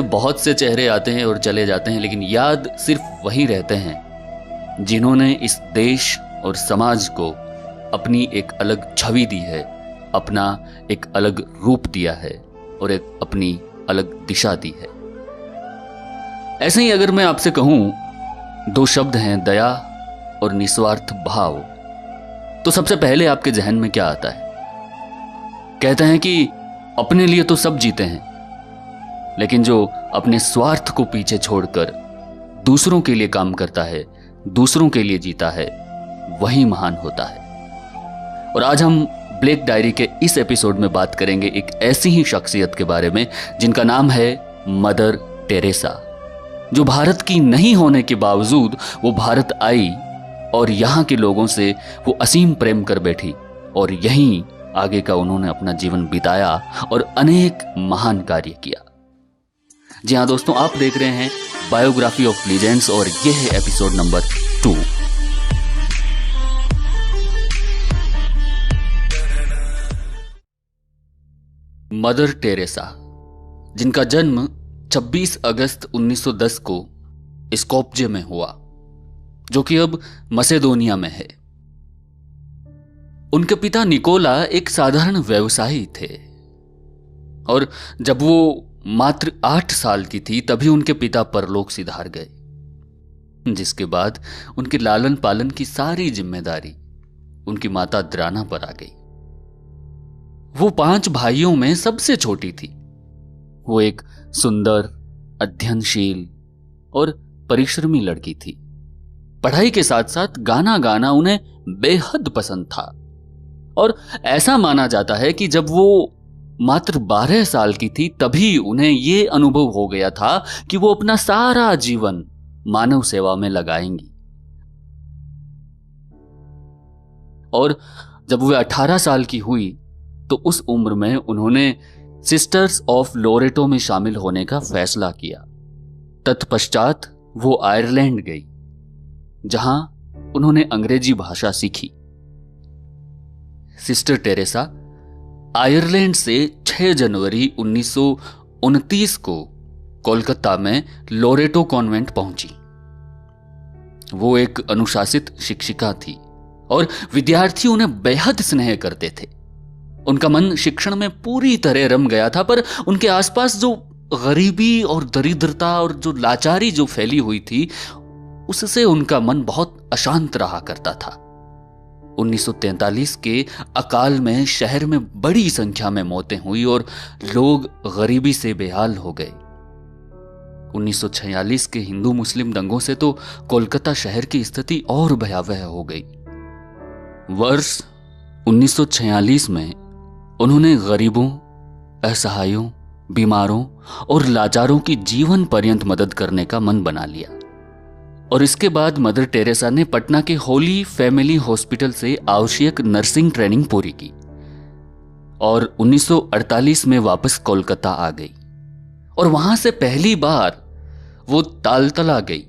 बहुत से चेहरे आते हैं और चले जाते हैं, लेकिन याद सिर्फ वही रहते हैं जिन्होंने इस देश और समाज को अपनी एक अलग छवि दी है, अपना एक अलग रूप दिया है और एक अपनी अलग दिशा दी है। ऐसे ही अगर मैं आपसे कहूं दो शब्द हैं, दया और निस्वार्थ भाव, तो सबसे पहले आपके जहन में क्या आता है? कहते हैं कि अपने लिए तो सब जीते हैं, लेकिन जो अपने स्वार्थ को पीछे छोड़कर दूसरों के लिए काम करता है, दूसरों के लिए जीता है, वही महान होता है। और आज हम ब्लैक डायरी के इस एपिसोड में बात करेंगे एक ऐसी ही शख्सियत के बारे में जिनका नाम है मदर टेरेसा, जो भारत की नहीं होने के बावजूद वो भारत आई और यहाँ के लोगों से वो असीम प्रेम कर बैठी और यहीं आगे का उन्होंने अपना जीवन बिताया और अनेक महान कार्य किया। जी हाँ दोस्तों, आप देख रहे हैं बायोग्राफी ऑफ लीजेंड्स और यह है एपिसोड नंबर 2। मदर टेरेसा, जिनका जन्म 26 अगस्त 1910 को स्कोप्जे में हुआ, जो कि अब मसेडोनिया में है। उनके पिता निकोला एक साधारण व्यवसायी थे और जब वो मात्र 8 साल की थी तभी उनके पिता परलोक सिधार गए, जिसके बाद उनके लालन पालन की सारी जिम्मेदारी उनकी माता द्राना पर आ गई। वो 5 भाइयों में सबसे छोटी थी। वो एक सुंदर, अध्ययनशील और परिश्रमी लड़की थी। पढ़ाई के साथ साथ गाना गाना उन्हें बेहद पसंद था और ऐसा माना जाता है कि जब वो मात्र 12 साल की थी तभी उन्हें ये अनुभव हो गया था कि वो अपना सारा जीवन मानव सेवा में लगाएंगी। और जब वो 18 साल की हुई तो उस उम्र में उन्होंने सिस्टर्स ऑफ लोरेटो में शामिल होने का फैसला किया। तत्पश्चात वो आयरलैंड गई, जहां उन्होंने अंग्रेजी भाषा सीखी। सिस्टर टेरेसा आयरलैंड से 6 जनवरी 1929 को कोलकाता में लोरेटो कॉन्वेंट पहुंची। वो एक अनुशासित शिक्षिका थी और विद्यार्थी उन्हें बेहद स्नेह करते थे। उनका मन शिक्षण में पूरी तरह रम गया था, पर उनके आसपास जो गरीबी और दरिद्रता और जो लाचारी जो फैली हुई थी, उससे उनका मन बहुत अशांत रहा करता था। 1943 के अकाल में शहर में बड़ी संख्या में मौतें हुई और लोग गरीबी से बेहाल हो गए। 1946 के हिंदू मुस्लिम दंगों से तो कोलकाता शहर की स्थिति और भयावह हो गई। वर्ष 1946 में उन्होंने गरीबों, असहायों, बीमारों और लाचारों की जीवन पर्यंत मदद करने का मन बना लिया। और इसके बाद मदर टेरेसा ने पटना के होली फैमिली हॉस्पिटल से आवश्यक नर्सिंग ट्रेनिंग पूरी की और 1948 में वापस कोलकाता आ गई और वहां से पहली बार वो तालतला गई,